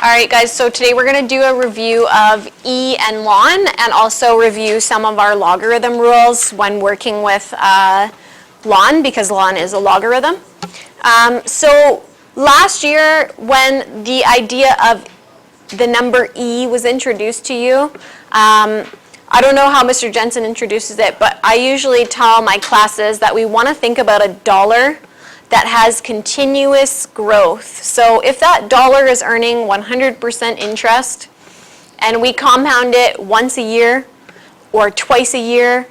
Alright guys, so today we're going to do a review of E and ln and also review some of our logarithm rules when working with ln, because ln is a logarithm. So last year when the idea of the number E was introduced to you, I don't know how Mr. Jensen introduces it, but I usually tell my classes that we want to think about a dollar that has continuous growth. So if that dollar is earning 100% interest and we compound it once a year or twice a year,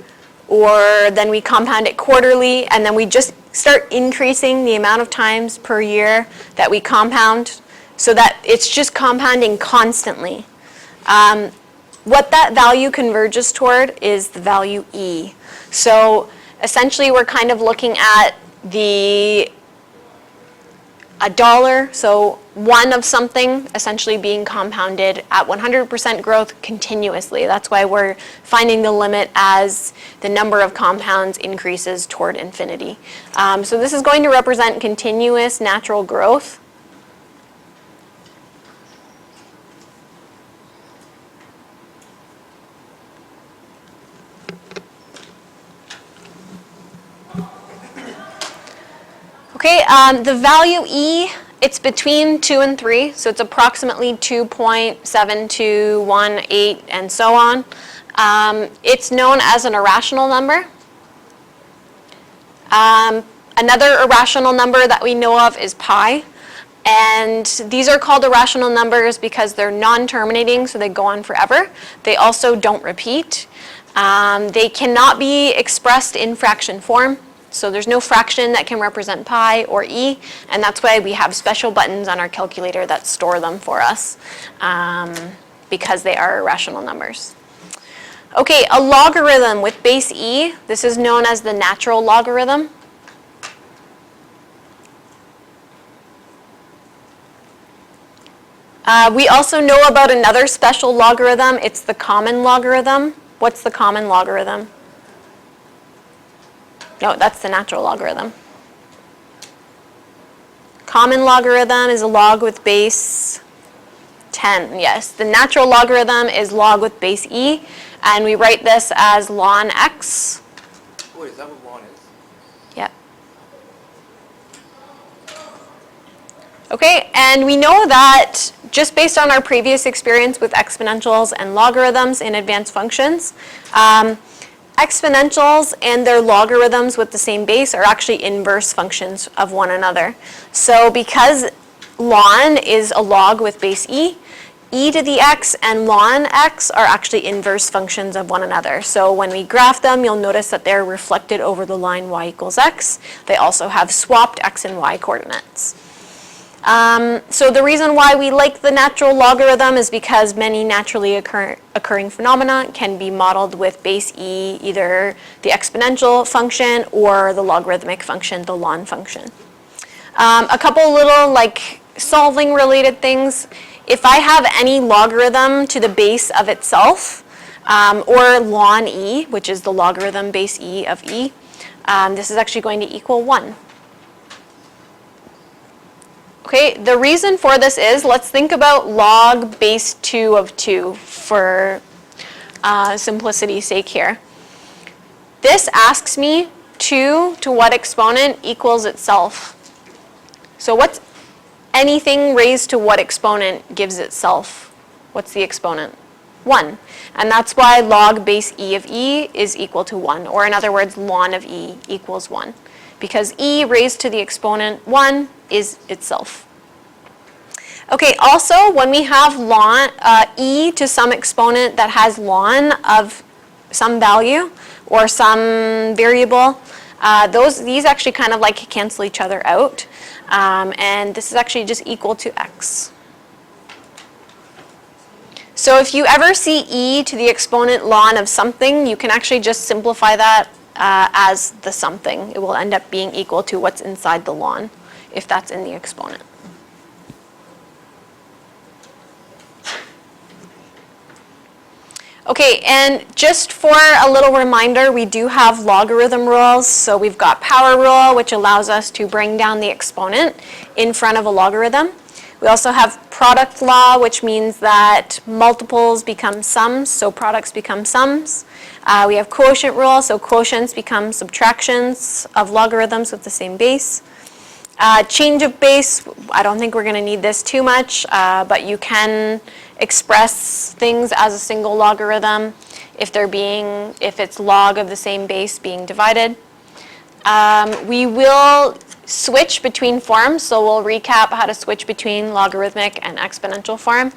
or then we compound it quarterly, and then we just start increasing the amount of times per year that we compound so that it's just compounding constantly. What that value converges toward is the value E. So essentially we're kind of looking at a dollar, so one of something essentially being compounded at 100% growth continuously. That's why we're finding the limit as the number of compounds increases toward infinity. So this is going to represent continuous natural growth. Okay, the value E, it's between 2 and 3, so it's approximately 2.7218 and so on. It's known as an irrational number. Another irrational number that we know of is pi, and these are called irrational numbers because they're non-terminating, so they go on forever. They also don't repeat. They cannot be expressed in fraction form. So there's no fraction that can represent pi or E, and that's why we have special buttons on our calculator that store them for us, because they are irrational numbers. Okay, a logarithm with base E, this is known as the natural logarithm. We also know about another special logarithm. It's the common logarithm. What's the common logarithm? No, that's the natural logarithm. Common logarithm is a log with base 10. Yes, the natural logarithm is log with base E, and we write this as ln x. Wait, is that what ln is? Yep. Okay, and we know that just based on our previous experience with exponentials and logarithms in advanced functions, exponentials and their logarithms with the same base are actually inverse functions of one another. So because ln is a log with base E, e to the x and ln x are actually inverse functions of one another. So when we graph them, you'll notice that they're reflected over the line y equals x. They also have swapped x and y coordinates. So the reason why we like the natural logarithm is because many naturally occurring phenomena can be modeled with base E, either the exponential function or the logarithmic function, the ln function. A couple little like solving related things. If I have any logarithm to the base of itself, or ln E, which is the logarithm base E of E, this is actually going to equal 1. Okay, the reason for this is, let's think about log base 2 of 2 for simplicity's sake here. This asks me 2 to what exponent equals itself. So what's anything raised to what exponent gives itself? What's the exponent? 1. And that's why log base E of E is equal to 1, or in other words, ln of E equals 1. Because E raised to the exponent 1 is itself. Okay, also when we have ln E to some exponent that has ln of some value or some variable, these actually kind of like cancel each other out. And this is actually just equal to x. So if you ever see E to the exponent ln of something, you can actually just simplify that as the something. It will end up being equal to what's inside the ln, if that's in the exponent. Okay, and just for a little reminder, we do have logarithm rules. So we've got power rule, which allows us to bring down the exponent in front of a logarithm. We also have product law, which means that multiples become sums, so products become sums. We have quotient rule, so quotients become subtractions of logarithms with the same base. Change of base, I don't think we're going to need this too much, but you can express things as a single logarithm if it's log of the same base being divided. We will switch between forms, so we'll recap how to switch between logarithmic and exponential form.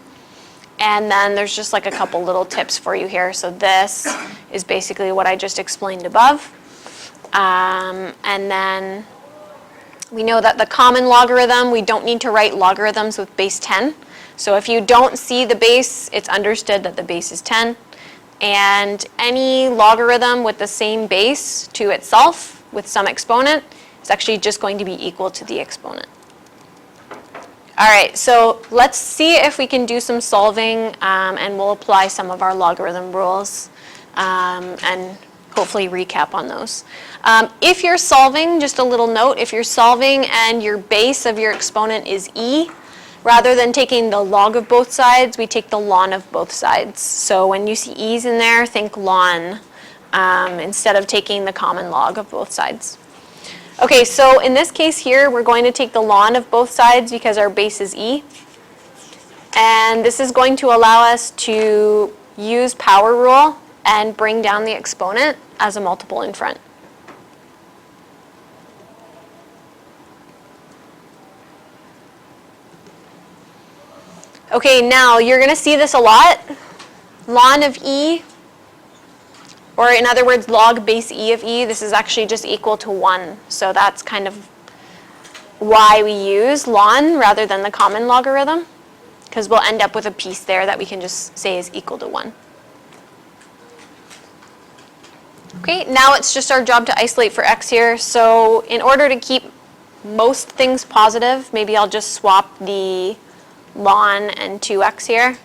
And then there's just like a couple little tips for you here. So this is basically what I just explained above. And then we know that the common logarithm, we don't need to write logarithms with base 10. So if you don't see the base, it's understood that the base is 10. And any logarithm with the same base to itself with some exponent is actually just going to be equal to the exponent. All right, so let's see if we can do some solving, and we'll apply some of our logarithm rules and hopefully recap on those. If you're solving, just a little note, if you're solving and your base of your exponent is e, rather than taking the log of both sides, we take the ln of both sides. So when you see e's in there, think ln instead of taking the common log of both sides. Okay, so in this case here, we're going to take the ln of both sides because our base is e. And this is going to allow us to use power rule and bring down the exponent as a multiple in front. Okay, now you're going to see this a lot. Ln of e, or in other words, log base e of e, this is actually just equal to 1. So that's kind of why we use ln rather than the common logarithm, because we'll end up with a piece there that we can just say is equal to 1. Okay, now it's just our job to isolate for x here. So in order to keep most things positive, maybe I'll just swap the ln and 2x here.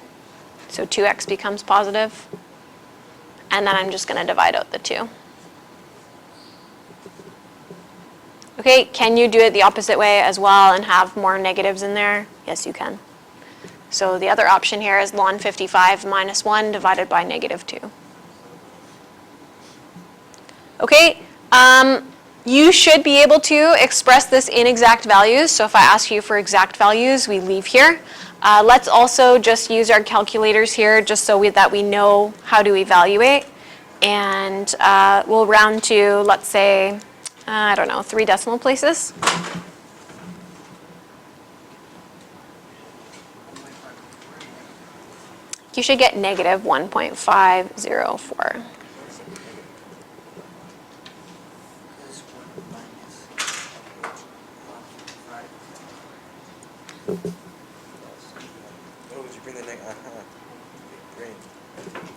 So 2x becomes positive. And then I'm just going to divide out the 2. Okay, can you do it the opposite way as well and have more negatives in there? Yes, you can. So the other option here is ln 55 minus 1 divided by negative 2. Okay, you should be able to express this in exact values. So if I ask you for exact values, we leave here. Let's also just use our calculators here just so that we know how to evaluate. And we'll round to, let's say, I don't know, 3 decimal places. You should get negative 1.504.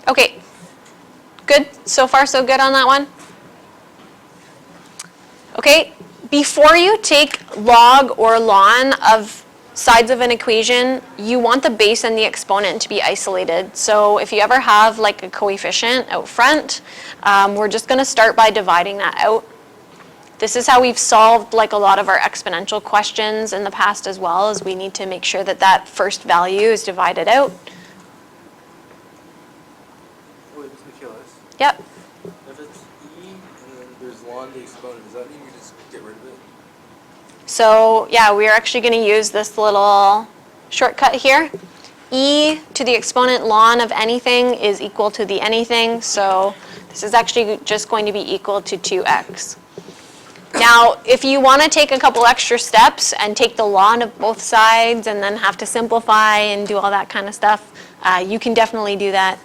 Okay, good. So far, so good on that one? Okay, before you take log or ln of sides of an equation, you want the base and the exponent to be isolated. So if you ever have like a coefficient out front, we're just going to start by dividing that out. This is how we've solved like a lot of our exponential questions in the past as well, as we need to make sure that that first value is divided out. Yep. If it's e and then there's ln the exponent, does that mean we just get rid of it? So yeah, we're actually going to use this little shortcut here. E to the exponent ln of anything is equal to the anything, so this is actually just going to be equal to 2x. Now, if you want to take a couple extra steps and take the ln of both sides and then have to simplify and do all that kind of stuff, you can definitely do that.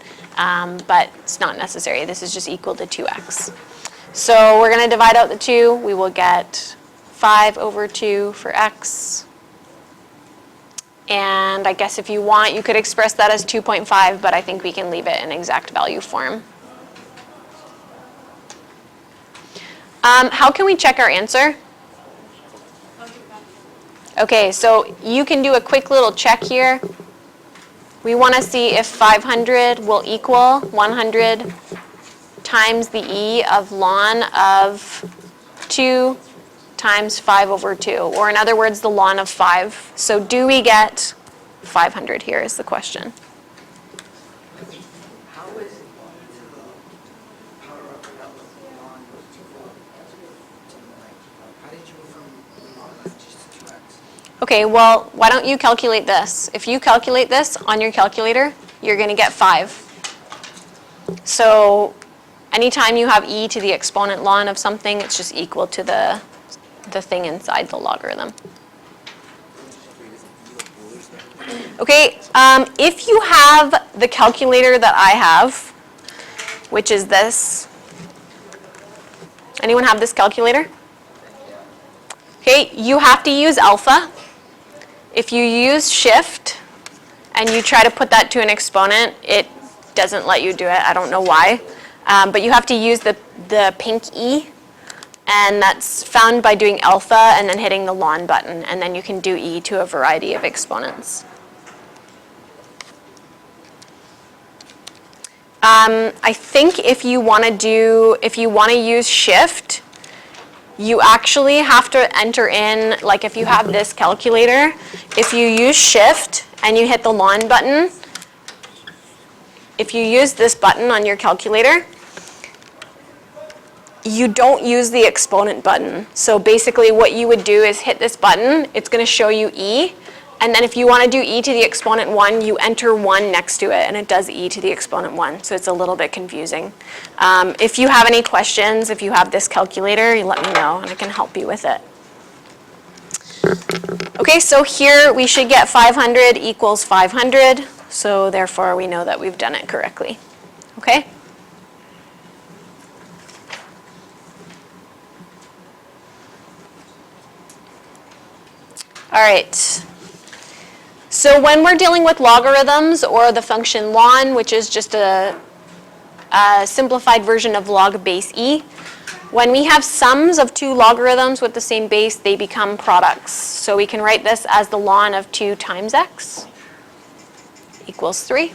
But it's not necessary. This is just equal to 2x. So we're going to divide out the 2. We will get 5 over 2 for x. And I guess if you want, you could express that as 2.5, but I think we can leave it in exact value form. How can we check our answer? Okay, so you can do a quick little check here. We want to see if 500 will equal 100 times the e of ln of 2 times 5 over 2, or in other words, the ln of 5. So do we get 500 here is the question. How is it power of the log was twofold? How did you go from log just to 2x? Okay, well, why don't you calculate this? If you calculate this on your calculator, you're going to get 5. So anytime you have e to the exponent ln of something, it's just equal to the thing inside the logarithm. Okay, if you have the calculator that I have, which is this. Anyone have this calculator? Okay, you have to use alpha. If you use shift and you try to put that to an exponent, it doesn't let you do it. I don't know why. But you have to use the pink E, and that's found by doing alpha and then hitting the ln button, and then you can do e to a variety of exponents. I think if you want to use shift, you actually have to enter in, like if you have this calculator, if you use shift and you hit the ln button, if you use this button on your calculator, you don't use the exponent button. So basically what you would do is hit this button, it's going to show you e, and then if you want to do e to the exponent 1, you enter 1 next to it, and it does e to the exponent 1. So it's a little bit confusing. If you have any questions, if you have this calculator, you let me know, and I can help you with it. Okay, so here we should get 500 equals 500, so therefore we know that we've done it correctly. Okay? All right. So when we're dealing with logarithms or the function ln, which is just a simplified version of log base e, when we have sums of two logarithms with the same base, they become products. So we can write this as the ln of 2 times x equals 3.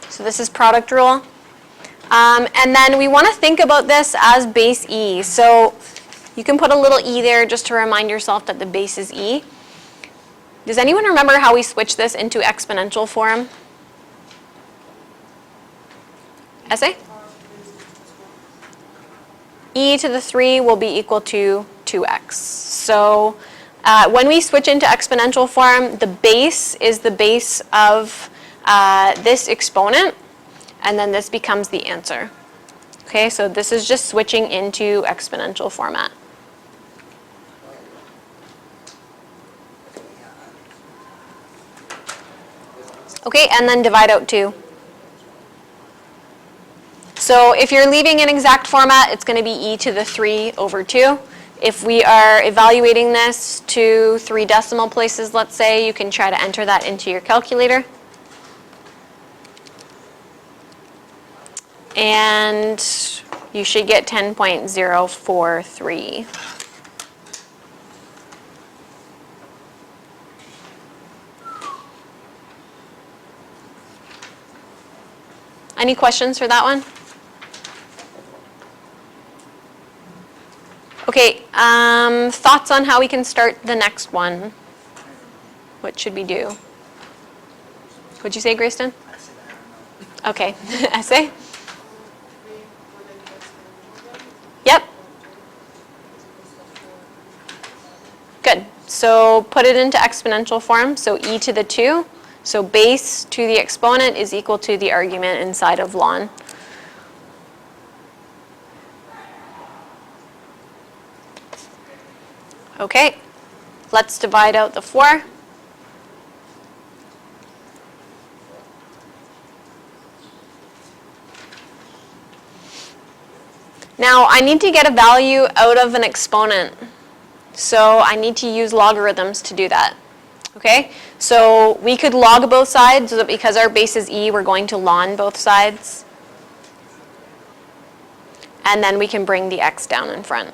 So this is product rule. And then we want to think about this as base e. So you can put a little e there just to remind yourself that the base is e. Does anyone remember how we switched this into exponential form? Essay? E to the 3 will be equal to 2x. So when we switch into exponential form, the base is the base of this exponent, and then this becomes the answer. Okay, so this is just switching into exponential format. Okay, and then divide out 2. So if you're leaving an exact format, it's going to be e to the 3 over 2. If we are evaluating this to 3 decimal places, let's say, you can try to enter that into your calculator. And you should get 10.043. Any questions for that one? Okay, thoughts on how we can start the next one? What should we do? What'd you say, Grayston? Okay, essay? Yep. Good. So put it into exponential form. So e to the 2. So base to the exponent is equal to the argument inside of ln. Okay. Let's divide out the 4. Now, I need to get a value out of an exponent. So I need to use logarithms to do that. Okay? So we could log both sides, so because our base is e, we're going to ln both sides. And then we can bring the x down in front.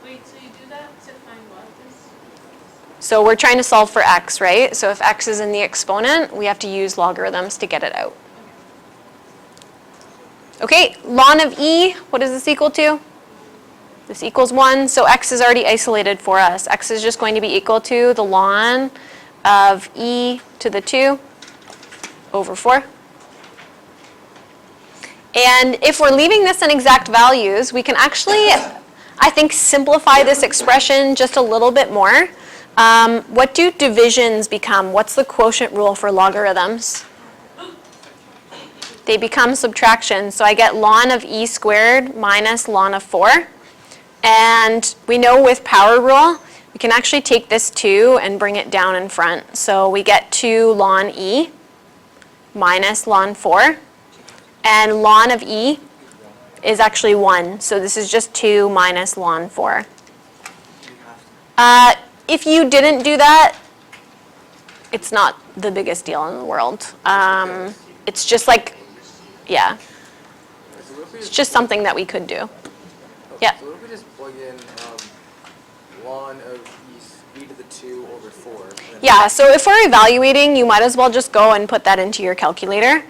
Wait, so you do that to find what? So we're trying to solve for x, right? So if x is in the exponent, we have to use logarithms to get it out. Okay, ln of e, what is this equal to? This equals 1, so x is already isolated for us. X is just going to be equal to the ln of e to the 2 over 4. And if we're leaving this in exact values, we can actually, I think, simplify this expression just a little bit more. What do divisions become? What's the quotient rule for logarithms? They become subtraction. So I get ln of e squared minus ln of 4. And we know with power rule, we can actually take this 2 and bring it down in front. So we get 2 ln e minus ln 4. And ln of e is actually 1. So this is just 2 minus ln 4. If you didn't do that, it's not the biggest deal in the world. It's just like, yeah, it's just something that we could do. Yeah. So if we just plug in ln of e to the 2 over 4. Yeah, so if we're evaluating, you might as well just go and put that into your calculator.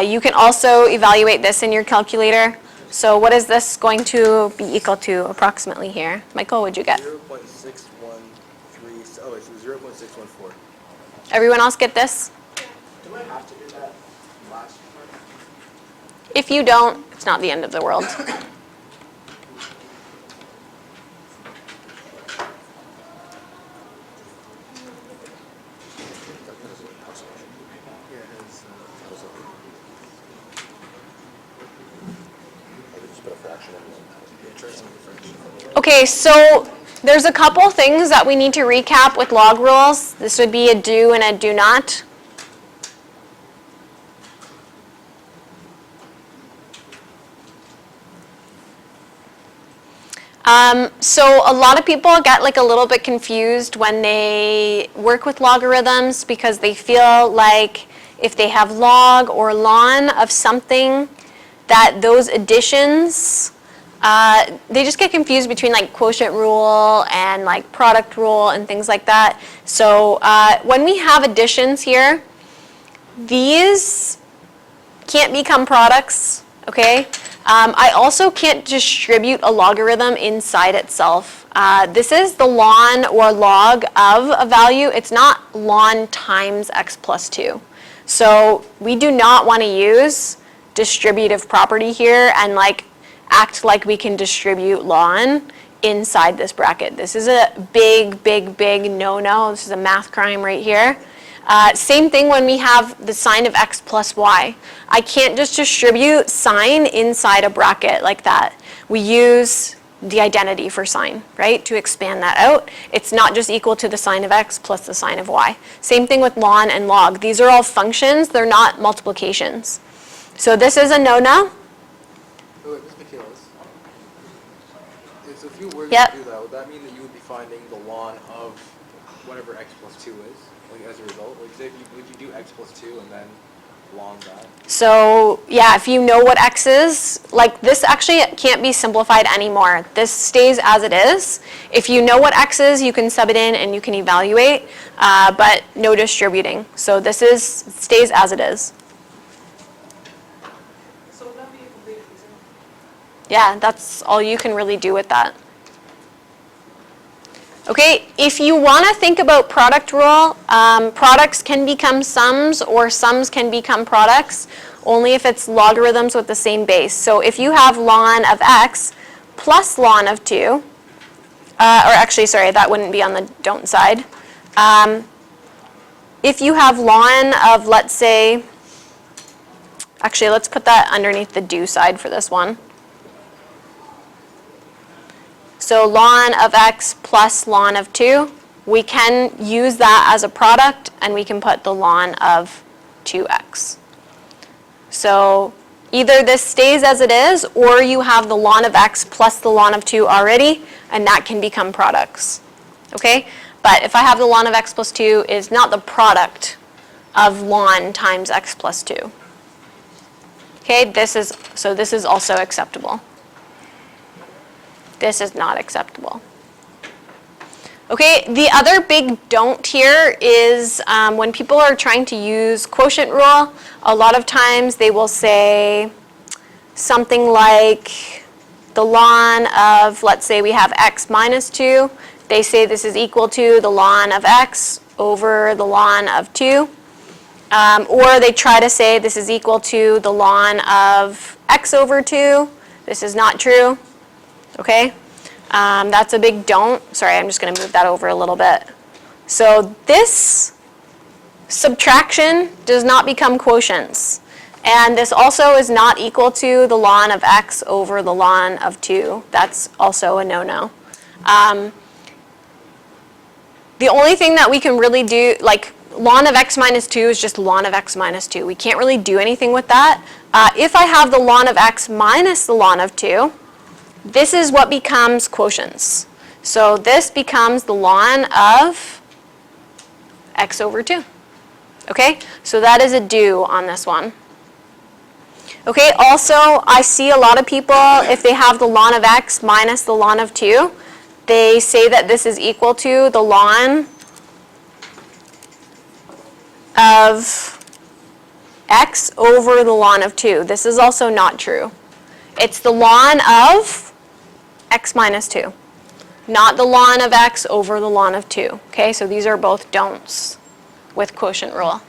You can also evaluate this in your calculator. So what is this going to be equal to approximately here? Michael, what'd you get? 0.613, oh, it's 0.614. Everyone else get this? Do I have to do that last part? If you don't, it's not the end of the world. Okay, so there's a couple things that we need to recap with log rules. This would be a do and a do not. So a lot of people get like a little bit confused when they work with logarithms because they feel like if they have log or ln of something, that those additions, they just get confused between like quotient rule and like product rule and things like that. So when we have additions here, these can't become products, okay? I also can't distribute a logarithm inside itself. This is the ln or log of a value. It's not ln times x plus 2. So we do not want to use distributive property here and like act like we can distribute ln inside this bracket. This is a big, big, big no-no. This is a math crime right here. Same thing when we have the sign of x plus y. I can't just distribute sign inside a bracket like that. We use the identity for sign, right, to expand that out. It's not just equal to the sign of x plus the sign of y. Same thing with ln and log. These are all functions. They're not multiplications. So this is a no-no. Oh, wait, Ms. Michaelis. So if you were Yep. to do that, would that mean that you would be finding the ln of whatever x plus 2 is, like as a result? Like say, would you do x plus 2 and then ln that? So yeah, if you know what x is, like this actually can't be simplified anymore. This stays as it is. If you know what x is, you can sub it in and you can evaluate, but no distributing. So this stays as it is. So would that be a complete reason? Yeah, that's all you can really do with that. Okay, if you want to think about product rule, products can become sums or sums can become products only if it's logarithms with the same base. So if you have ln of x plus ln of 2, or actually, sorry, that wouldn't be on the don't side. If you have ln of, let's say, actually, let's put that underneath the do side for this one. So ln of x plus ln of 2, we can use that as a product and we can put the ln of 2x. So either this stays as it is or you have the ln of x plus the ln of 2 already and that can become products. Okay? But if I have the ln of x plus 2 is not the product of ln times x plus 2. Okay, this is also acceptable. This is not acceptable. Okay, the other big don't here is when people are trying to use quotient rule, a lot of times they will say something like the ln of, let's say we have x minus 2. They say this is equal to the ln of x over the ln of 2. Or they try to say this is equal to the ln of x over 2. This is not true. Okay? That's a big don't. Sorry, I'm just going to move that over a little bit. So this subtraction does not become quotients. And this also is not equal to the ln of x over the ln of 2. That's also a no-no. The only thing that we can really do, like ln of x minus 2 is just ln of x minus 2. We can't really do anything with that. If I have the ln of x minus the ln of 2, this is what becomes quotients. So this becomes the ln of x over 2. Okay, so that is a do on this one. Okay, also I see a lot of people, if they have the ln of x minus the ln of 2, they say that this is equal to the ln of x over the ln of 2. This is also not true. It's the ln of x minus 2, not the ln of x over the ln of 2. Okay, so these are both don'ts with quotient rule.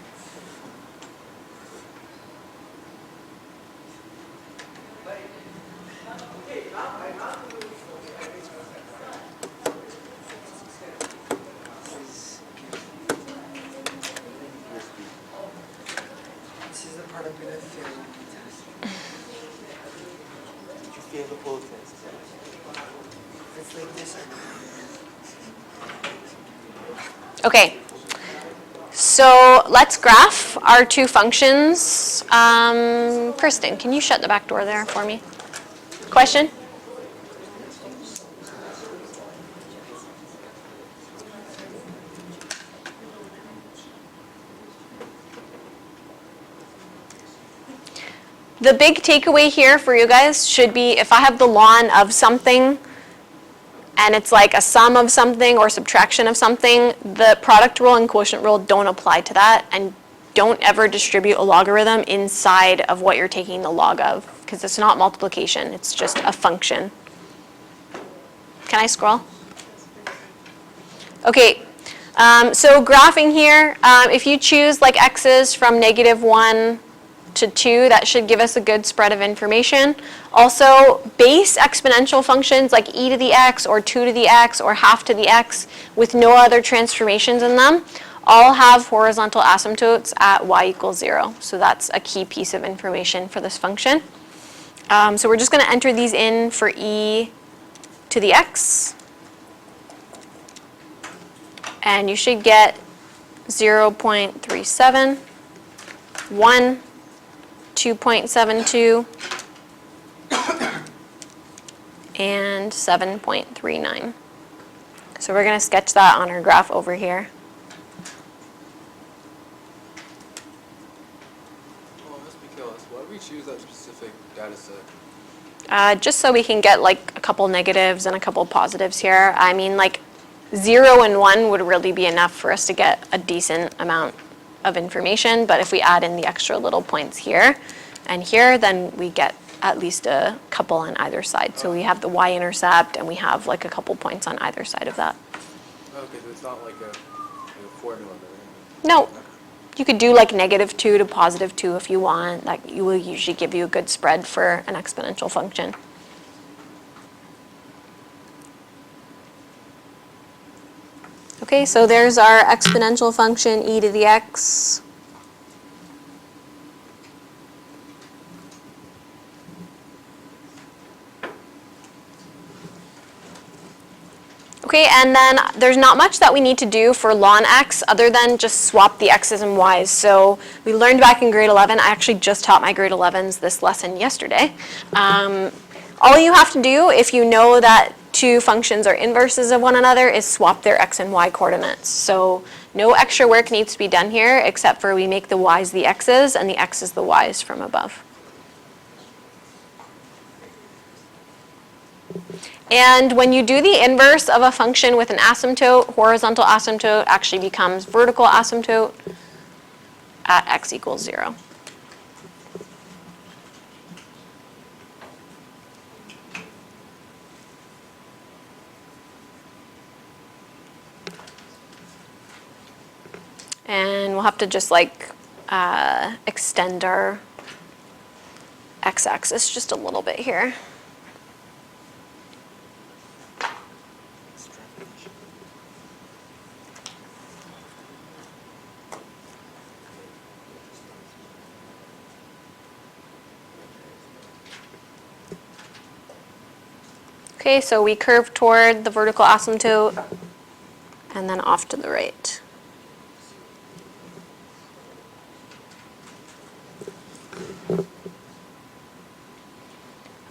This is the part I'm gonna fail on the test. Did you fail the full test? It's like this. Okay, so let's graph our two functions. Kristen, can you shut the back door there for me? Question? The big takeaway here for you guys should be if I have the ln of something and it's like a sum of something or subtraction of something, the product rule and quotient rule don't apply to that, and don't ever distribute a logarithm inside of what you're taking the log of, because it's not multiplication, it's just a function. Can I scroll? Okay, so graphing here, if you choose like x's from -1 to 2, that should give us a good spread of information. Also, base exponential functions like e to the x or 2 to the x or half to the x with no other transformations in them all have horizontal asymptotes at y equals 0. So that's a key piece of information for this function. So we're just going to enter these in for e to the x. And you should get 0.37, 1, 2.72, and 7.39. So we're going to sketch that on our graph over here. Oh, let's be careless. Why do we choose that specific data set? Just so we can get like a couple negatives and a couple positives here. I mean, like 0 and 1 would really be enough for us to get a decent amount of information, but if we add in the extra little points here and here, then we get at least a couple on either side. So we have the y-intercept and we have like a couple points on either side of that. Okay, so it's not like a formula there. No, you could do like -2 to +2 if you want. That will usually give you a good spread for an exponential function. Okay, so there's our exponential function e to the x. Okay, and then there's not much that we need to do for ln x other than just swap the x's and y's. So we learned back in grade 11, I actually just taught my grade 11s this lesson yesterday. All you have to do if you know that two functions are inverses of one another is swap their x and y coordinates. So no extra work needs to be done here except for we make the y's the x's and the x's the y's from above. And when you do the inverse of a function with an asymptote, horizontal asymptote actually becomes vertical asymptote at x equals 0. And we'll have to just like extend our x-axis just a little bit here. Okay, so we curve toward the vertical asymptote and then off to the right.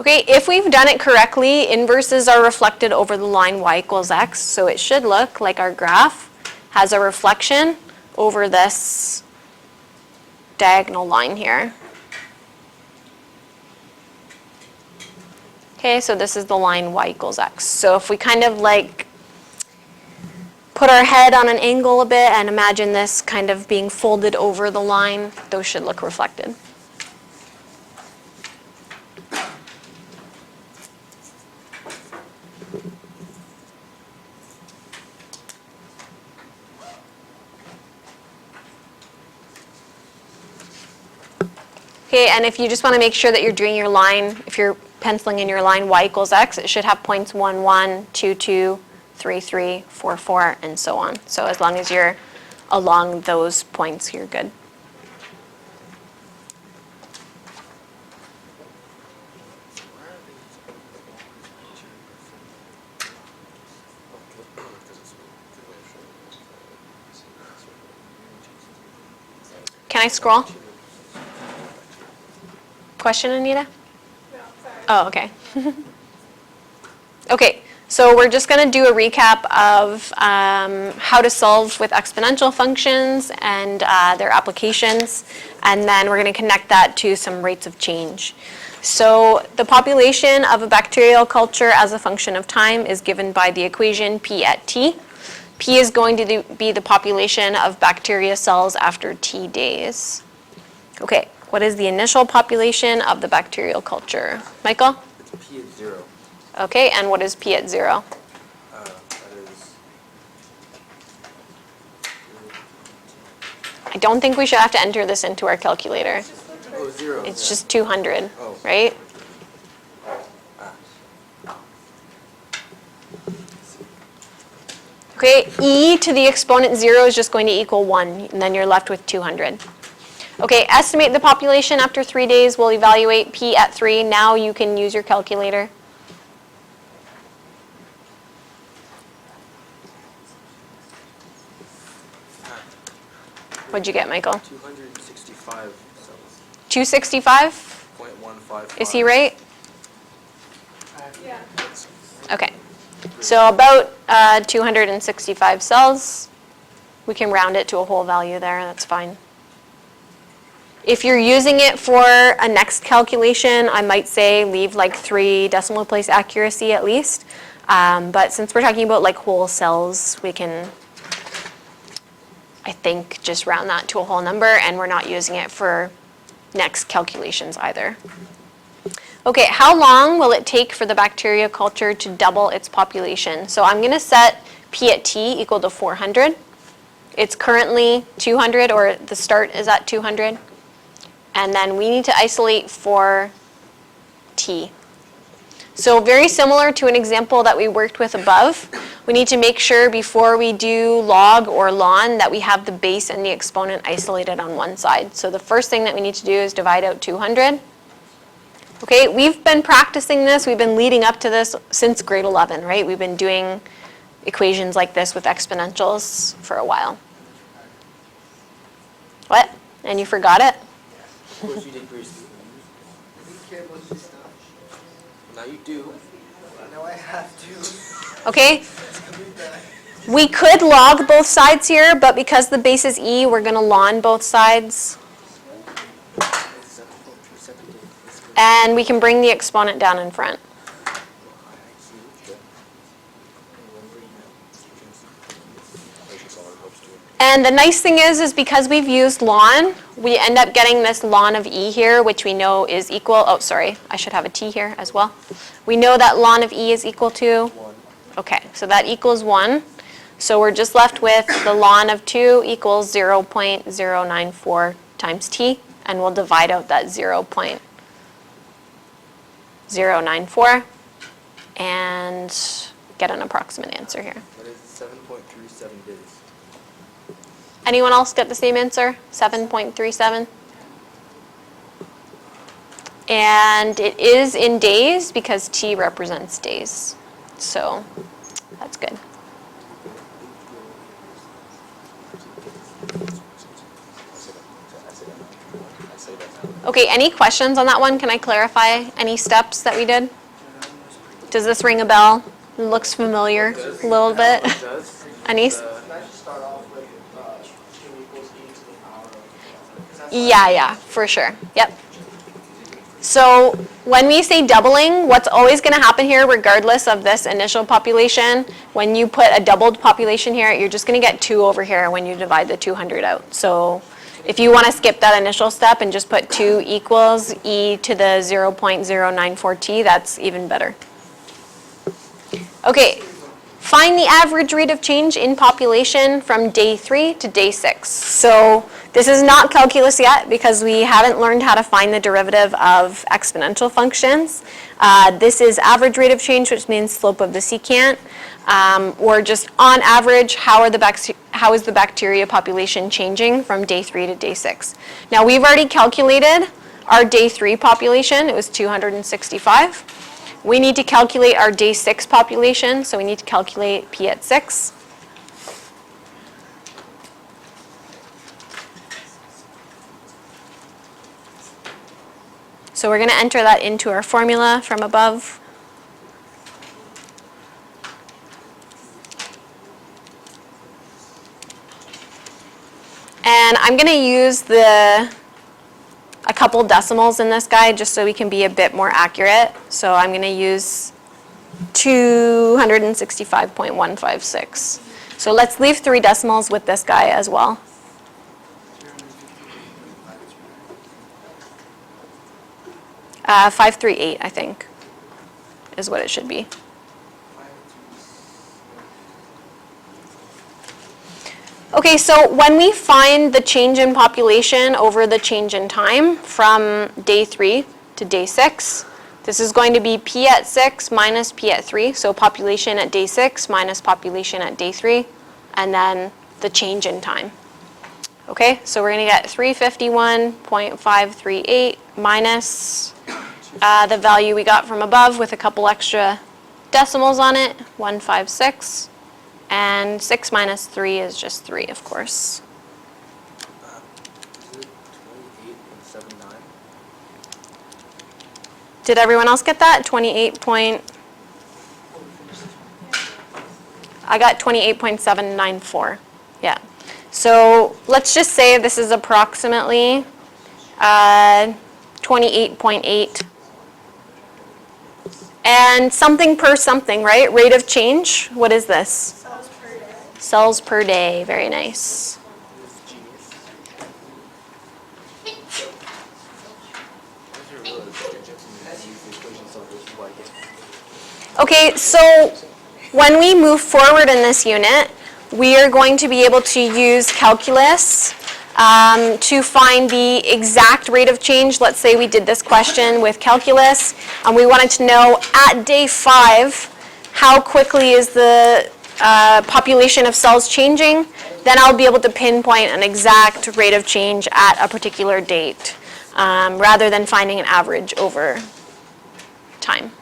Okay, if we've done it correctly, inverses are reflected over the line y equals x, so it should look like our graph has a reflection over this diagonal line here. Okay, so this is the line y equals x. So if we kind of like put our head on an angle a bit and imagine this kind of being folded over the line, those should look reflected. Okay, and if you just want to make sure that you're doing your line, if you're penciling in your line y equals x, it should have points 1, 1, 2, 2, 3, 3, 4, 4, and so on. So as long as you're along those points, you're good. Can I scroll? Question, Anita? No, sorry. Oh, okay. Okay, so we're just going to do a recap of how to solve with exponential functions and their applications, and then we're going to connect that to some rates of change. So the population of a bacterial culture as a function of time is given by the equation P at t. P is going to be the population of bacteria cells after t days. Okay. What is the initial population of the bacterial culture? Michael? It's P at 0. Okay, and what is P at 0? That is... I don't think we should have to enter this into our calculator. Oh, 0. It's just 200, Oh. right? Okay, e to the exponent 0 is just going to equal 1, and then you're left with 200. Okay, estimate the population after 3 days. We'll evaluate P at 3. Now you can use your calculator. What'd you get, Michael? 265 cells. 265? 0.155. Is he right? Yeah. Okay. So about 265 cells. We can round it to a whole value there. That's fine. If you're using it for a next calculation, I might say leave like 3 decimal place accuracy at least. But since we're talking about like whole cells, we can, I think, just round that to a whole number, and we're not using it for next calculations either. Okay, how long will it take for the bacteria culture to double its population? So I'm going to set P at t equal to 400. It's currently 200, or the start is at 200. And then we need to isolate for t. So very similar to an example that we worked with above, we need to make sure before we do log or ln that we have the base and the exponent isolated on one side. So the first thing that we need to do is divide out 200. Okay, we've been practicing this, we've been leading up to this since grade 11, right? We've been doing equations like this with exponentials for a while. What? And you forgot it? Of course you did, Grace. I didn't care about this stuff. Now you do. Now I have to. Okay, we could log both sides here, but because the base is e, we're going to ln both sides. And we can bring the exponent down in front. And the nice thing is because we've used ln, we end up getting this ln of e here, which we know is equal, oh sorry, I should have a t here as well. We know that ln of e is equal to? 1. Okay, so that equals 1. So we're just left with the ln of 2 equals 0.094 times t, and we'll divide out that 0.094 and get an approximate answer here. That is 7.37 days. Anyone else get the same answer? 7.37? And it is in days because t represents days. So that's good. Okay, any questions on that one? Can I clarify any steps that we did? Does this ring a bell? It looks familiar a little bit. It does. Anis? Can I just start off with 2 equals e to the power of? 'Cause that's Yeah, for sure. Yep. So when we say doubling, what's always going to happen here, regardless of this initial population, when you put a doubled population here, you're just going to get 2 over here when you divide the 200 out. So if you want to skip that initial step and just put 2 equals e to the 0.094t, that's even better. Okay, find the average rate of change in population from day 3 to day 6. So this is not calculus yet because we haven't learned how to find the derivative of exponential functions. This is average rate of change, which means slope of the secant, or just on average, how is the bacteria population changing from day 3 to day 6. Now we've already calculated our day 3 population. It was 265. We need to calculate our day 6 population, so we need to calculate p at 6. So we're going to enter that into our formula from above. And I'm going to use a couple decimals in this guy just so we can be a bit more accurate. So I'm going to use 265.156. So let's leave 3 decimals with this guy as well. 538, I think, is what it should be. Okay, so when we find the change in population over the change in time from day 3 to day 6, this is going to be p at 6 minus p at 3, so population at day 6 minus population at day 3, and then the change in time. Okay, so we're going to get 351.538 minus the value we got from above with a couple extra decimals on it, 156. And 6 minus 3 is just 3, of course. Is it 28.79? Did everyone else get that? 28 point... I got 28.794. Yeah. So let's just say this is approximately 28.8. And something per something, right? Rate of change. What is this? Cells per day. Very nice. Okay, so when we move forward in this unit, we are going to be able to use calculus to find the exact rate of change. Let's say we did this question with calculus, and we wanted to know at day 5, how quickly is the population of cells changing. Then I'll be able to pinpoint an exact rate of change at a particular date, rather than finding an average over time.